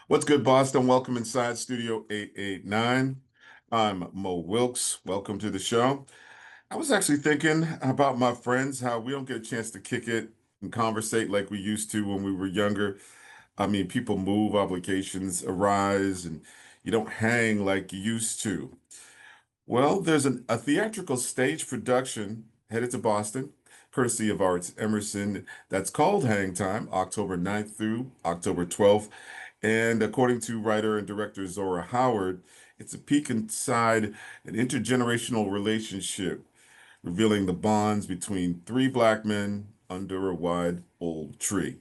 What's good, Boston? Welcome inside Studio 889. I'm Mo Wilks. Welcome to the show. I was actually thinking about my friends, how we don't get a chance to kick it and conversate like we used to when we were younger. I mean, people move, obligations arise, and you don't hang like you used to. Well, there's a theatrical stage production headed to Boston, courtesy of ArtsEmerson, that's called Hang Time, October 9th through October 12th. And according to writer and director Zora Howard, it's a peek inside an intergenerational relationship, revealing the bonds between three black men under a wide old tree.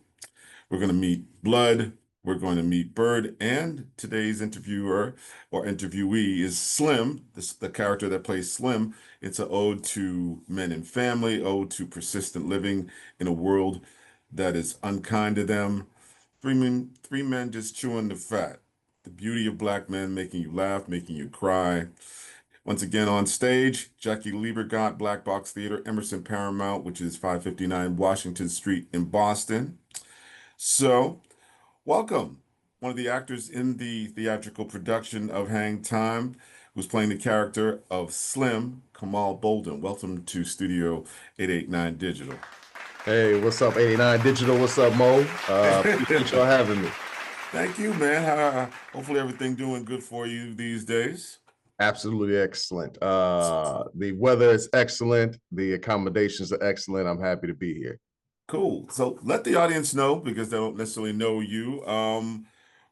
We're going to meet Blood. We're going to meet Bird. And today's interviewer or interviewee is Slim, the character that plays Slim. It's an ode to men and family, ode to persistent living in a world that is unkind to them. Three men just chewing the fat. The beauty of black men making you laugh, making you cry. Once again on stage, Jackie Liebergott, Black Box Theater, Emerson Paramount, which is 559 Washington Street in Boston. So, welcome. One of the actors in the theatrical production of Hang Time, who's playing the character of Slim, Kamal Bolden. Welcome to Studio 889 Digital. Hey, what's up, 89 Digital? What's up, Mo? Appreciate y'all having me. Thank you, man. Hopefully everything doing good for you these days. Absolutely excellent. The weather is excellent. The accommodations are excellent. I'm happy to be here. Cool. So let the audience know, because they don't necessarily know you.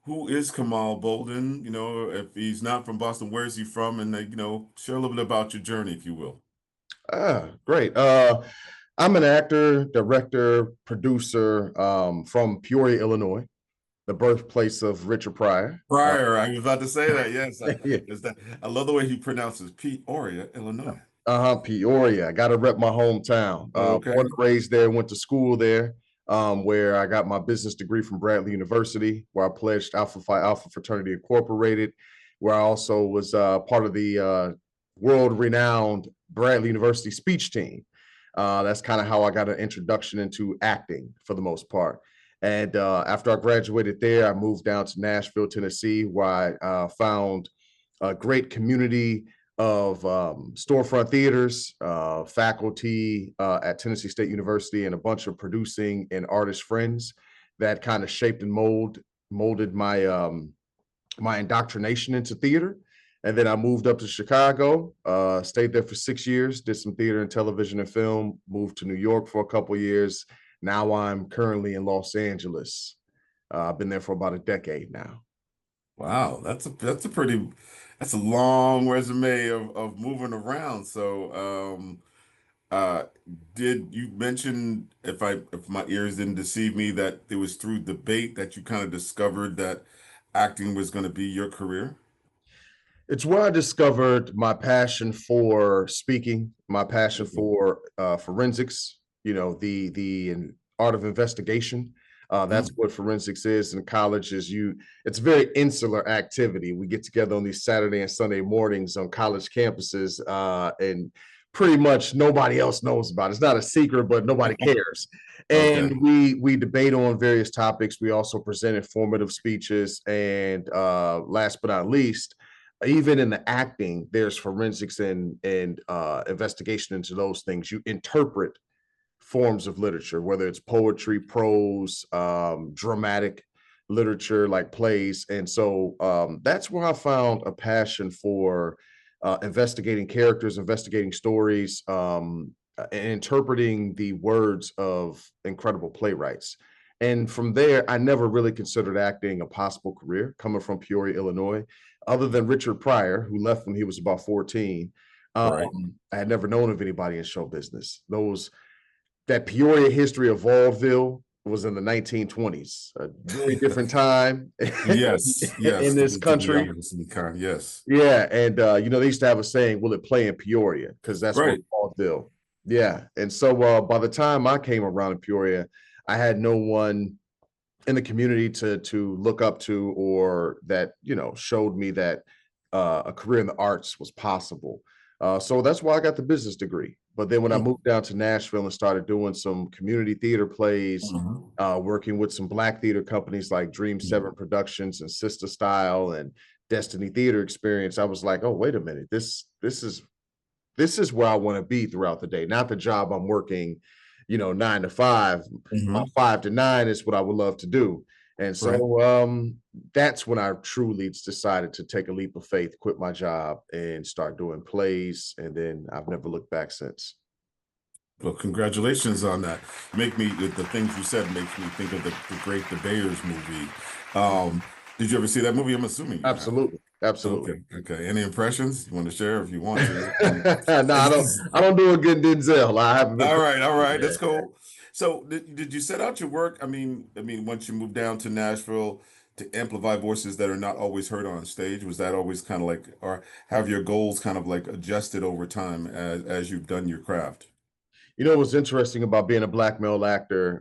Who is Kamal Bolden? If he's not from Boston, where is he from? And share a little bit about your journey, if you will. Great. I'm an actor, director, producer from Peoria, Illinois, the birthplace of Richard Pryor. Pryor, I was about to say that. Yes, Yeah. I love the way he pronounces Peoria, Illinois. Peoria. I got to rep my hometown. Okay. Born and raised there, went to school there, where I got my business degree from Bradley University, where I pledged Alpha Phi Alpha Fraternity Incorporated, where I also was part of the world-renowned Bradley University speech team. That's kind of how I got an introduction into acting for the most part. And after I graduated there, I moved down to Nashville, Tennessee, where I found a great community of storefront theaters, faculty at Tennessee State University, and a bunch of producing and artist friends that kind of shaped and molded my indoctrination into theater. And then I moved up to Chicago, stayed there for 6 years, did some theater and television and film, moved to New York for a couple of years. Now I'm currently in Los Angeles. I've been there for about a decade now. Wow, that's a long resume of moving around. So, uh, did you mention, if my ears didn't deceive me, that it was through debate that you kind of discovered that acting was going to be your career? It's where I discovered my passion for speaking, my passion Mhm. for forensics, the art of investigation. That's Mm. what forensics is in college. It's a very insular activity. We get together on these Saturday and Sunday mornings on college campuses, and pretty much nobody else knows about it. It's not a secret, but nobody cares. Okay. And we debate on various topics. We also present informative speeches, and last but not least, even in the acting, there's forensics and investigation into those things. You interpret forms of literature, whether it's poetry, prose, dramatic literature like plays. And so that's where I found a passion for investigating characters, investigating stories, and interpreting the words of incredible playwrights. And from there, I never really considered acting a possible career coming from Peoria, Illinois, other than Richard Pryor, who left when he was about 14. Right. I had never known of anybody in show business. That Peoria history of vaudeville was in the 1920s, a very different time Yes, yes, in this to be country. honest, and kind, yes. Yeah, and they used to have a saying, "Will it play in Peoria?" Because that's where Right. vaudeville. Yeah, and so by the time I came around in Peoria, I had no one in the community to look up to, or that showed me that a career in the arts was possible. So that's why I got the business degree. But then when I moved down to Nashville and started doing some community theater plays, Mhm. working with some Black theater companies like Dream 7 Productions and Sister Style and Destiny Theater Experience, I was like, oh, wait a minute, this is where I want to be throughout the day, not the job I'm working, 9 to 5. My Mhm. 5 to 9 is what I would love to do. And Right. so that's when I truly decided to take a leap of faith, quit my job, and start doing plays. And then I've never looked back since. Well, congratulations on that. Make me the things you said makes me think of the great The Bears movie. Um, did you ever see that movie? I'm assuming you have. Absolutely. Absolutely. Okay, okay. Any impressions you want to share if you want to? No, I don't do a good Denzel. I haven't been All put right, all right. yeah. That's cool. So, did you set out your work? I mean, once you moved down to Nashville to amplify voices that are not always heard on stage, was that always kind of like, or have your goals kind of like adjusted over time as you've done your craft? What's interesting about being a Black male actor,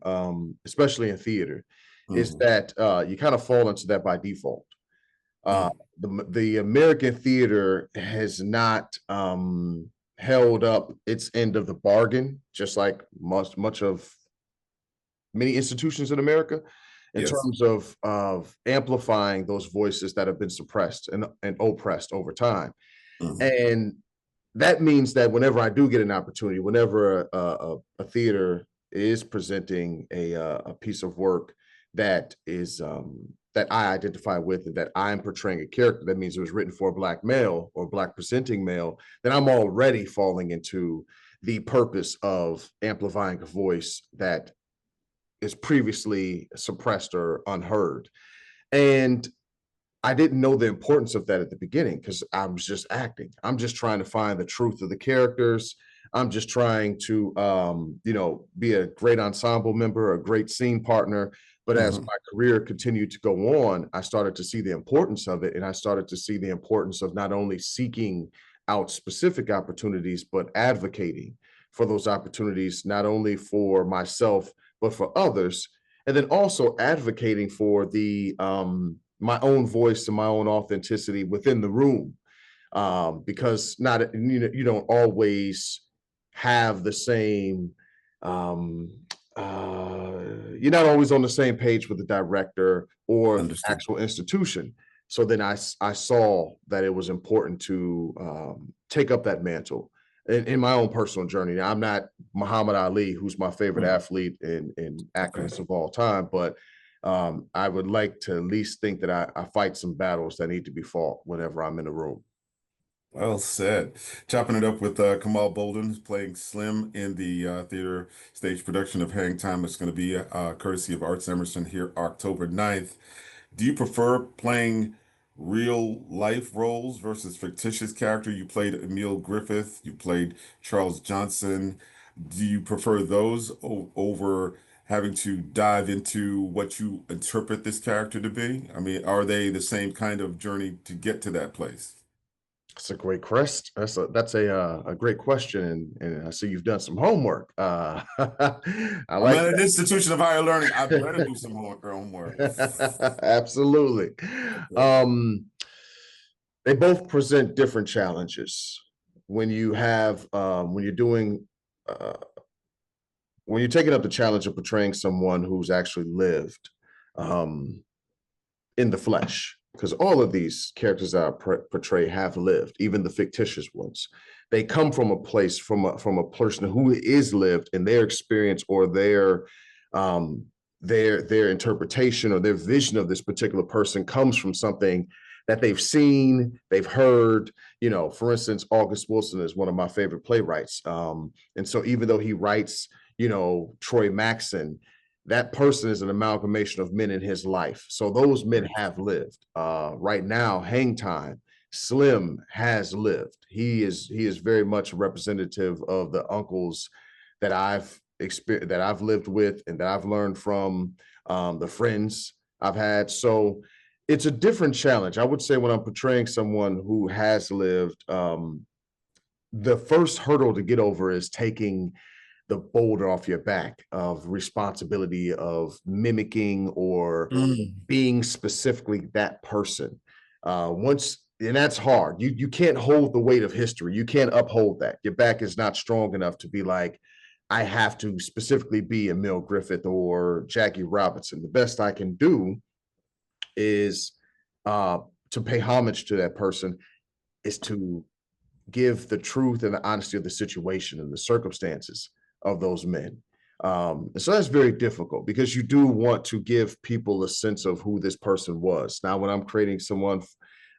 especially in theater, is Hmm. that you kind of fall into that by default. Uh, Mm. the American theater has not held up its end of the bargain, just like much of many institutions in America, in Yes. terms of amplifying those voices that have been suppressed and oppressed over time. Hmm. And that means that whenever I do get an opportunity, whenever a theater is presenting a piece of work that is that I identify with and that I'm portraying a character, that means it was written for a Black male or Black presenting male, then I'm already falling into the purpose of amplifying a voice that is previously suppressed or unheard. And I didn't know the importance of that at the beginning because I was just acting. I'm just trying to find the truth of the characters. I'm just trying to, be a great ensemble member, a great scene partner. But as Hmm. my career continued to go on, I started to see the importance of it. And I started to see the importance of not only seeking out specific opportunities, but advocating for those opportunities, not only for myself, but for others. And then also advocating for the, my own voice and my own authenticity within the room, because not you don't always have the same um, you're not always on the same page with the director or the Understood. actual institution. So then I saw that it was important to take up that mantle in my own personal journey. Now, I'm not Muhammad Ali, who's my favorite Mm. athlete and Okay. activist of all time, but I would like to at least think that I fight some battles that need to be fought whenever I'm in a room. Well said. Chopping it up with Kamal Bolden, who's playing Slim in the theater stage production of Hang Time. It's going to be courtesy of Arts Emerson here October 9th. Do you prefer playing real life roles versus fictitious character? You played Emil Griffith, you played Charles Johnson. Do you prefer those over having to dive into what you interpret this character to be? I mean, are they the same kind of journey to get to that place? That's a great quest. That's a great question, and I see you've done some homework. I I'm like at an institution of higher learning. I better do some homework. that. Absolutely. Okay. Um, they both present different challenges when you have when you're doing uh, when you're taking up the challenge of portraying someone who's actually lived. Um, in the flesh, because all of these characters that I portray have lived, even the fictitious ones. They come from a place, from a person who is lived, and their experience or um, their interpretation or their vision of this particular person comes from something that they've seen, they've heard. For instance, August Wilson is one of my favorite playwrights, and so even though he writes, Troy Maxon, that person is an amalgamation of men in his life. So those men Right. have lived. Right now, Hang Time, Slim has lived. He is very much representative of the uncles that I've experienced, that I've lived with, and that I've learned from, the friends I've had. So it's a different challenge. I would say when I'm portraying someone who has lived, the first hurdle to get over is taking the boulder off your back of responsibility of mimicking or Mm. being specifically that person. Once and that's hard. You can't hold the weight of history. You can't uphold that. Your back is not strong enough to be like, I have to specifically be Emil Griffith or Jackie Robinson. The best I can do is uh, to pay homage to that person, is to give the truth and the honesty of the situation and the circumstances of those men. And so that's very difficult because you do want to give people a sense of who this person was. Now, when I'm creating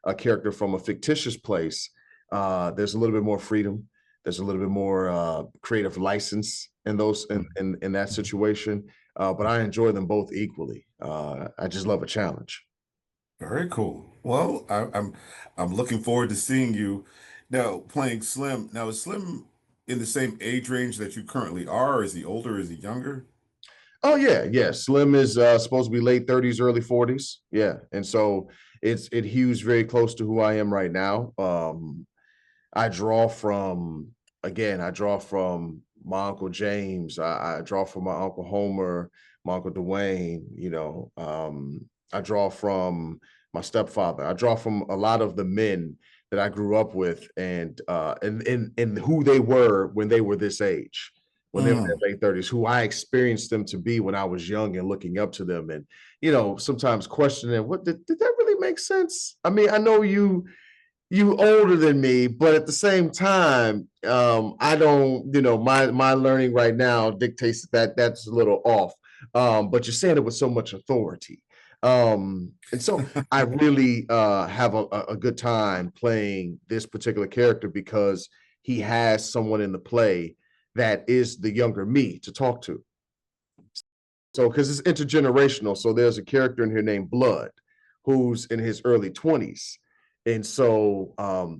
a character from a fictitious place, there's a little bit more freedom. There's a little bit more creative license in those in that situation. But I enjoy them both equally. I just love a challenge. Very cool. Well, I'm looking forward to seeing you now playing Slim. Now, is Slim in the same age range that you currently are? Is he older? Is he younger? Oh yeah, yeah. Slim is supposed to be late 30s, early 40s. Yeah. And so it hews very close to who I am right now. I draw from I draw from my Uncle James. I draw from my Uncle Homer, my Uncle Dwayne, I draw from my stepfather. I draw from a lot of the men that I grew up with and who they were when they were this age, when they were in Mm. their late 30s, who I experienced them to be when I was young and looking up to them. And, sometimes questioning, what did that really make sense? I mean, I know you older than me, but at the same time, I don't, my learning right now dictates that that's a little off. But you're saying it with so much authority. And so I really have a good time playing this particular character because he has someone in the play that is the younger me to talk to. So, because it's intergenerational. So there's a character in here named Blood who's in his early 20s. And so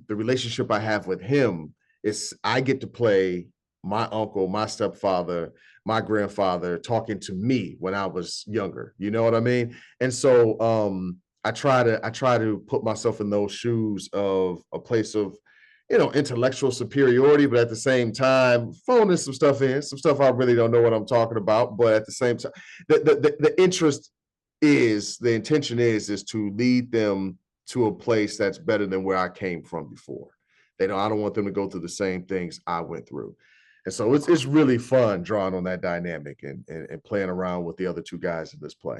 the relationship I have with him is I get to play my uncle, my stepfather, my grandfather talking to me when I was younger. You know what I mean? And so I try to put myself in those shoes of a place of intellectual superiority, but at the same time, phoning some stuff in, some stuff I really don't know what I'm talking about. But at the same time, the interest is the intention is to lead them to a place that's better than where I came from before. I don't want them to go through the same things I went through. And so it's really fun drawing on that dynamic and playing around with the other two guys in this play.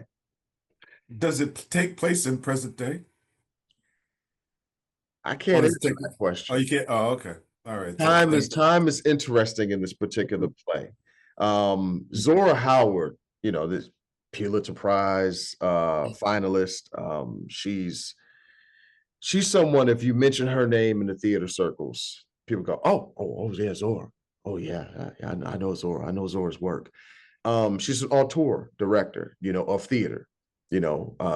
Does it take place in present day? I Or can't does it answer take, that oh, question. you can't, oh, okay. All right. So, Time is interesting in this particular play. Zora Howard, this Pulitzer Prize finalist. She's someone, if you mention her name in the theater circles, people go, oh yeah, Zora. Oh yeah, I know Zora. I know Zora's work. She's an auteur director, of theater.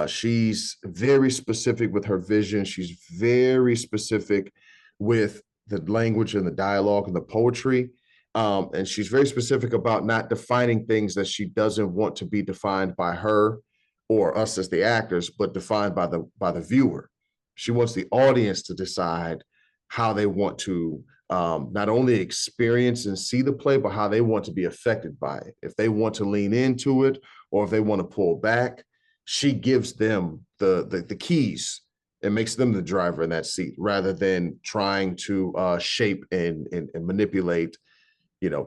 She's very specific with her vision. She's very specific with the language and the dialogue and the poetry. And she's very specific about not defining things that she doesn't want to be defined by her or us as the actors, but defined by the viewer. She wants the audience to decide how they want to not only experience and see the play, but how they want to be affected by it. If they want to lean into it or if they want to pull back, she gives them the keys and makes them the driver in that seat rather than trying to shape and manipulate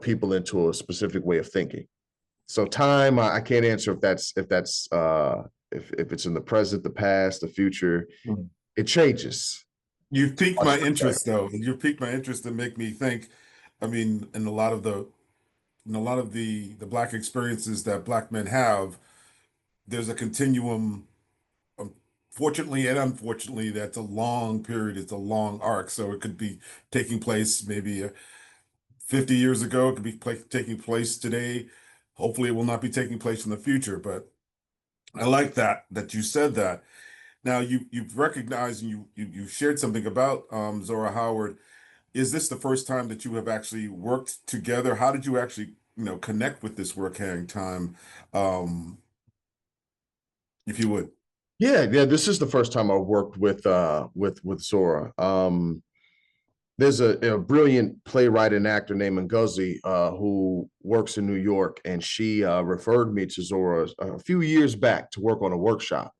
people into a specific way of thinking. So time, I can't answer if it's in the present, the past, the future. mm. It changes. You've piqued my interest, though. You've piqued my interest to make me think. I mean, in a lot of the Black experiences that Black men have, there's a continuum. Fortunately and unfortunately, that's a long period. It's a long arc. So it could be taking place maybe 50 years ago. It could be taking place today. Hopefully, it will not be taking place in the future. But I like that you said that. Now you've recognized and you shared something about Zora Howard. Is this the first time that you have actually worked together? How did you actually connect with this work, Hang Time? Um, if you would. Yeah. This is the first time I worked with Zora. There's a brilliant playwright and actor named Ngozi who works in New York, and she referred me to Zora a few years back to work on a workshop.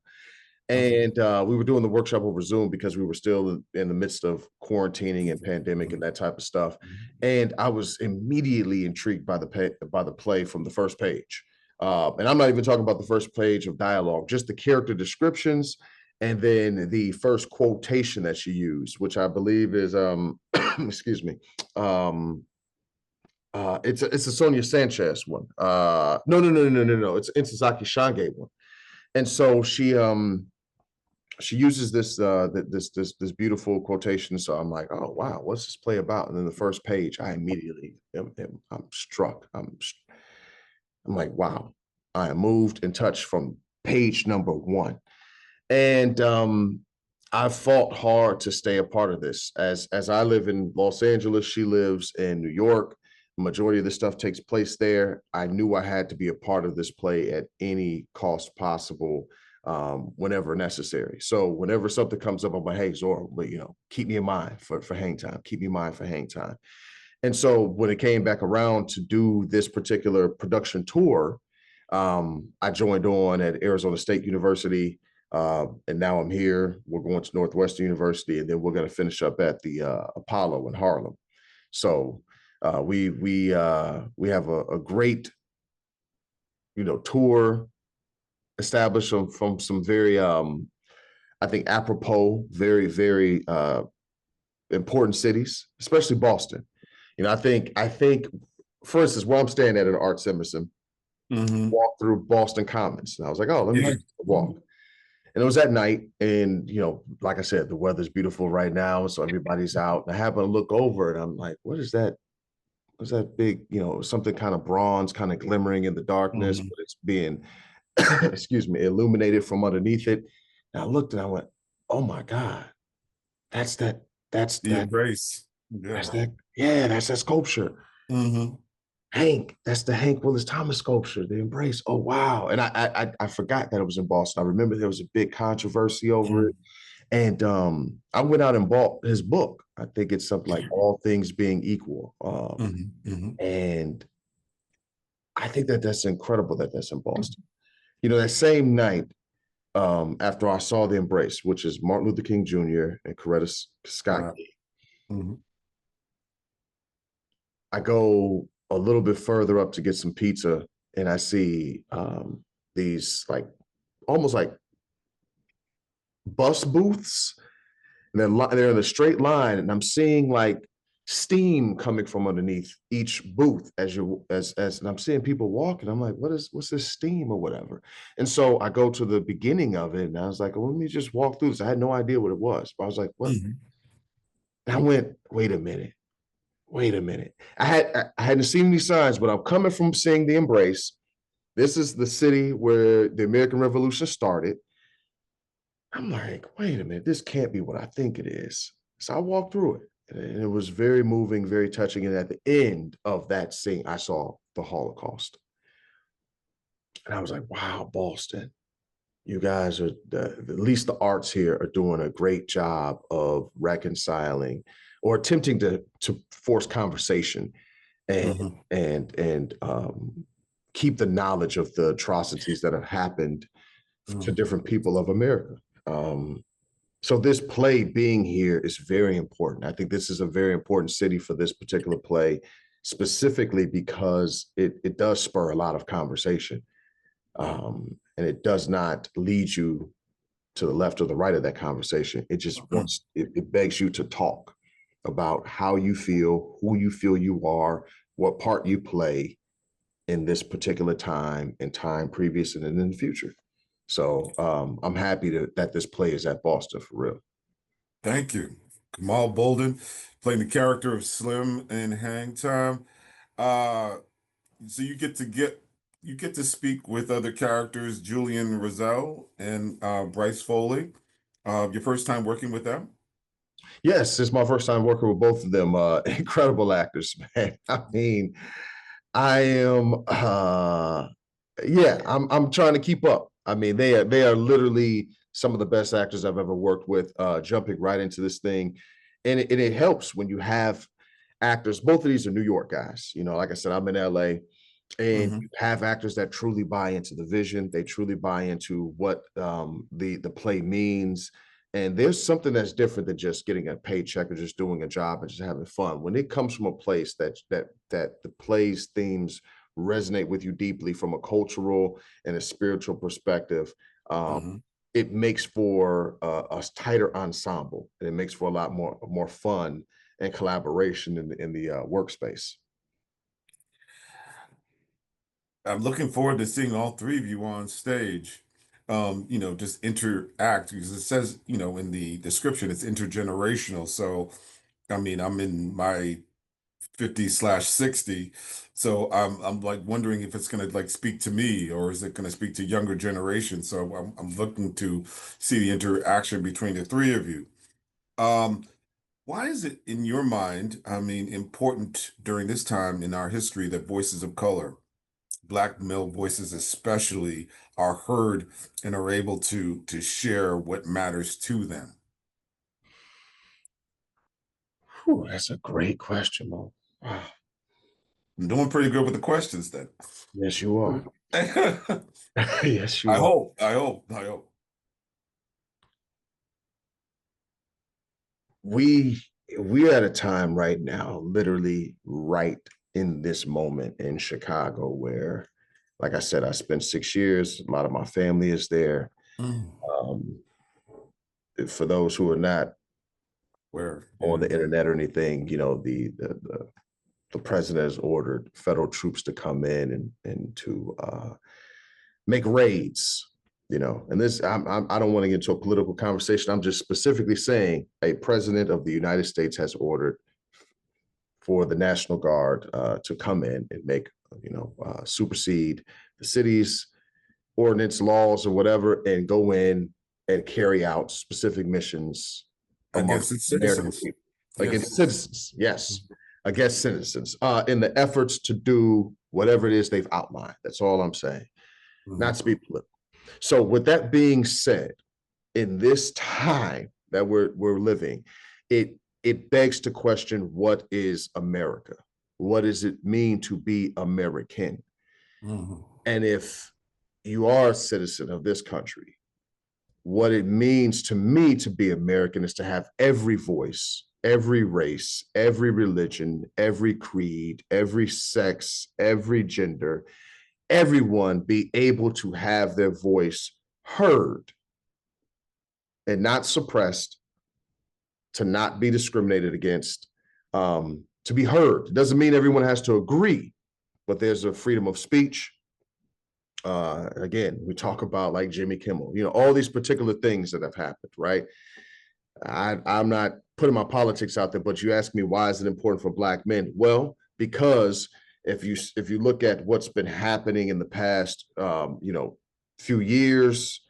And we were doing the workshop over Zoom because we were still in the midst of quarantining and pandemic and that type of stuff. And I was immediately intrigued by the play from the first page. And I'm not even talking about the first page of dialogue, just the character descriptions, and then the first quotation that she used, which I believe is excuse me. It's a Sonia Sanchez one. No. It's an Sasaki Shange one. And so she uses this beautiful quotation. So I'm like, oh wow, what's this play about? And then the first page, I immediately I'm struck. I'm like, wow, I am moved and touched from page number one. And I fought hard to stay a part of this. As I live in Los Angeles, she lives in New York. The majority of the stuff takes place there. I knew I had to be a part of this play at any cost possible, whenever necessary. So whenever something comes up, I'm like, hey, Zora, but keep me in mind for Hang Time. Keep me in mind for Hang Time. And so when it came back around to do this particular production tour, I joined on at Arizona State University. And now I'm here. We're going to Northwestern University, and then we're going to finish up at the Apollo in Harlem. So we have a great tour established from some very I think apropos, very very important cities, especially Boston. I think for instance, where I'm staying at ArtsEmerson, walk through Boston Commons, and I was like, oh, let me walk. And it was at night, and like I said, the weather's beautiful right now, so everybody's out. And I happen to look over, and I'm like, what is that? What's that big, something kind of bronze, kind of glimmering in the darkness, but it's being, excuse me, illuminated from underneath it. And I looked and I went, oh my God, that's the embrace. That's that sculpture. Hank, that's the Hank Willis Thomas sculpture, the embrace. Oh wow. And I forgot that it was in Boston. I remember there was a big controversy over it. And I went out and bought his book. I think it's something like All Things Being Equal. And I think that's incredible that that's in Boston. That same night, after I saw The Embrace, which is Martin Luther King Jr. and Coretta Scott King, I go a little bit further up to get some pizza, and I see these almost like bus booths, and they're in a straight line, and I'm seeing steam coming from underneath each booth and I'm seeing people walking. I'm like, what's this steam or whatever? And so I go to the beginning of it, and I was like, well, let me just walk through this. I had no idea what it was, but I was like, what? And I went, wait a minute. I hadn't seen any signs, but I'm coming from seeing The Embrace. This is the city where the American Revolution started. I'm like, wait a minute, this can't be what I think it is. So I walked through it, and it was very moving, very touching. And at the end of that scene, I saw the Holocaust. And I was like, wow, Boston, you guys are, at least the arts here are doing a great job of reconciling or attempting to force conversation and keep the knowledge of the atrocities that have happened to different people of America. So this play being here is very important. I think this is a very important city for this particular play, specifically because it does spur a lot of conversation. And it does not lead you to the left or the right of that conversation. It just it begs you to talk about how you feel, who you feel you are, what part you play in this particular time and time previous and in the future. So I'm happy that this play is at Boston for real. Thank you. Kamal Bolden, playing the character of Slim in Hang Time. So you get to speak with other characters, Julian Rosell and Bryce Foley. Your first time working with them? Yes, it's my first time working with both of them. Incredible actors, man. I mean, I am I'm trying to keep up. I mean, they are literally some of the best actors I've ever worked with, jumping right into this thing. And it helps when you have actors. Both of these are New York guys. Like I said, I'm in LA. And Hmm. you have actors that truly buy into the vision. They truly buy into what the play means. And there's something that's different than just getting a paycheck or just doing a job and just having fun. When it comes from a place that the play's themes resonate with you deeply from a cultural and a spiritual perspective, Hmm. it makes for a tighter ensemble, and it makes for a lot more fun and collaboration in the workspace. I'm looking forward to seeing all three of you on stage. Just interact because it says, in the description, it's intergenerational. So, I mean, I'm in my 50/60. So I'm like wondering if it's gonna like speak to me or is it gonna speak to younger generations. So I'm looking to see the interaction between the three of you. Um, why is it in your mind, I mean, important during this time in our history that voices of color, Black male voices especially, are heard and are able to share what matters to them? Whew, that's a great question, Mo. Wow. I'm doing pretty good with the questions then. Yes, you are. I Yes, you are. hope, I hope, I hope. We we're at a time right now, literally right in this moment in Chicago, where, like I said, I spent 6 years. A lot of my family is there. Mm. Um, for those who are not Where? on the Yeah. internet or anything, the president has ordered federal troops to come in and to make raids. And this I don't want to get into a political conversation. I'm just specifically saying a president of the United States has ordered for the National Guard to come in and make supersede the city's ordinance laws or whatever, and go in and carry out specific missions Against amongst its the American citizens. people, Yes. against citizens. Yes, against citizens, in the efforts to do whatever it is they've outlined. That's all I'm saying. Not Mhm. to be political. So, with that being said, in this time that we're living, it begs to question, what is America? What does it mean to be American? Mhm. And if you are a citizen of this country, what it means to me to be American is to have every voice, every race, every religion, every creed, every sex, every gender, everyone be able to have their voice heard and not suppressed, to not be discriminated against, to be heard. It doesn't mean everyone has to agree, but there's a freedom of speech. Again, we talk about like Jimmy Kimmel, all these particular things that have happened, right? I'm not putting my politics out there, but you ask me, why is it important for Black men? Well, because if you look at what's been happening in the past, few years,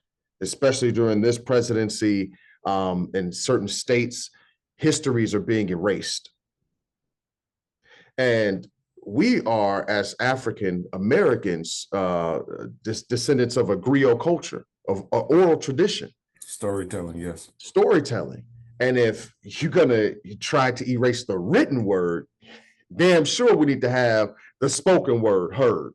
especially during this presidency, in certain states, histories are being erased. And we are, as African Americans, descendants of a griot culture, of oral tradition, Storytelling, yes. storytelling. And if you're going to try to erase the written word, damn sure we need to have the spoken word heard,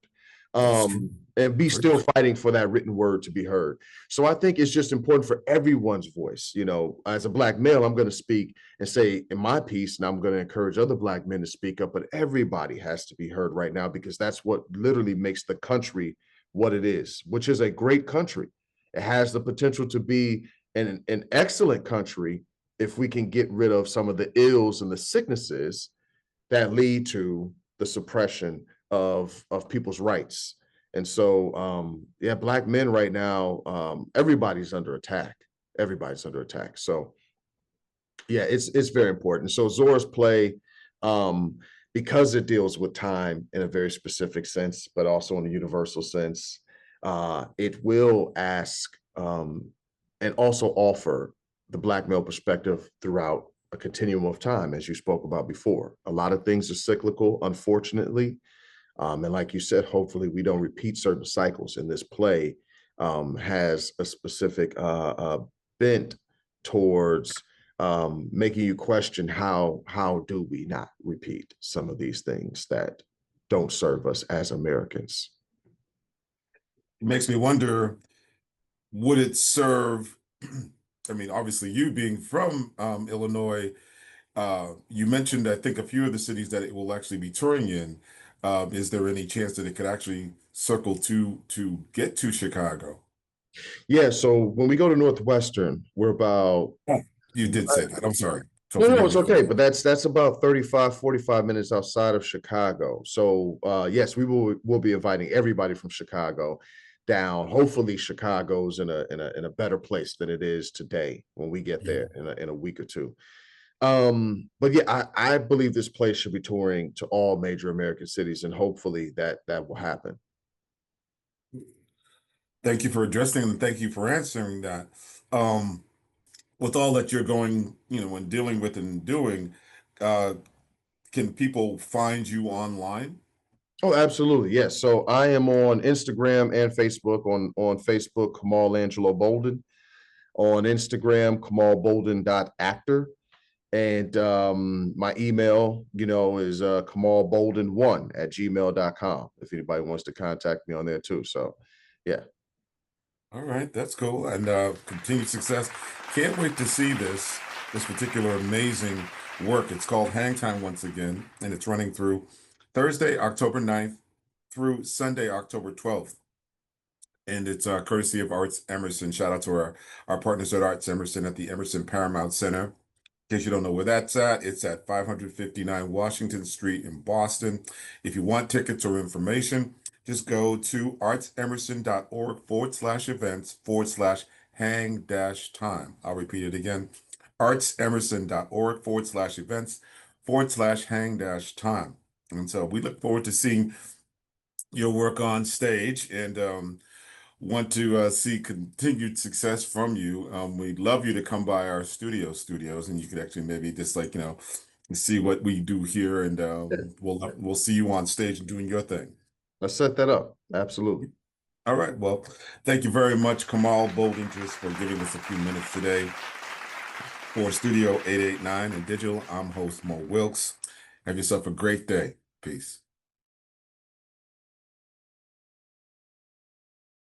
That's true. and be still Preach. fighting for that written word to be heard. So I think it's just important for everyone's voice. As a Black male, I'm going to speak and say in my piece, and I'm going to encourage other Black men to speak up, but everybody has to be heard right now, because that's what literally makes the country what it is, which is a great country. It has the potential to be an excellent country if we can get rid of some of the ills and the sicknesses that lead to the suppression of people's rights. And so, yeah, Black men right now, everybody's under attack. Everybody's under attack. So, yeah, it's very important. So Zora's play, um, because it deals with time in a very specific sense, but also in a universal sense, it will ask, and also offer the Black male perspective throughout a continuum of time, as you spoke about before. A lot of things are cyclical, unfortunately. And like you said, hopefully we don't repeat certain cycles. And this play has a specific bent towards making you question, how do we not repeat some of these things that don't serve us as Americans. It makes me wonder, would it serve? I mean, obviously, you being from Illinois, you mentioned, I think, a few of the cities that it will actually be touring in. Is there any chance that it could actually circle to get to Chicago? Yeah, so when we go to Northwestern, we're about Oh, you did say that. I'm sorry. So no, no, forgive it's me for okay, that. but that's about 35, 45 minutes outside of Chicago. So yes, we'll be inviting everybody from Chicago down. Hopefully Chicago's in a better place than it is today when we get there in a week or two. But yeah, I believe this place should be touring to all major American cities, and hopefully that will happen. Thank you for addressing and thank you for answering that. Um, with all that you're going, and dealing with and doing, uh, can people find you online? Oh, absolutely. Yes. So I am on Instagram and Facebook. On Facebook, Kamal Angelo Bolden. On Instagram, kamalbolden.actor. And my email, is kamalbolden1@gmail.com if anybody wants to contact me on there too. So yeah. All right, that's cool. And continued success. Can't wait to see this particular amazing work. It's called Hang Time once again, and it's running through Thursday, October 9th through Sunday, October 12th. And it's courtesy of Arts Emerson. Shout out to our partners at Arts Emerson at the Emerson Paramount Center. In case you don't know where that's at, it's at 559 Washington Street in Boston. If you want tickets or information, just go to artsemerson.org/events/hang-time. I'll repeat it again, artsemerson.org/events/hang-time. And so we look forward to seeing your work on stage and want to see continued success from you. We'd love you to come by our studios, and you could actually maybe just see what we do here, and Yeah. we'll see you on stage and doing your thing. Let's set that up. Absolutely. All right. Well, thank you very much, Kamal Bolden, just for giving us a few minutes today. For Studio 889 and Digital, I'm host Mo Wilks. Have yourself a great day. Peace.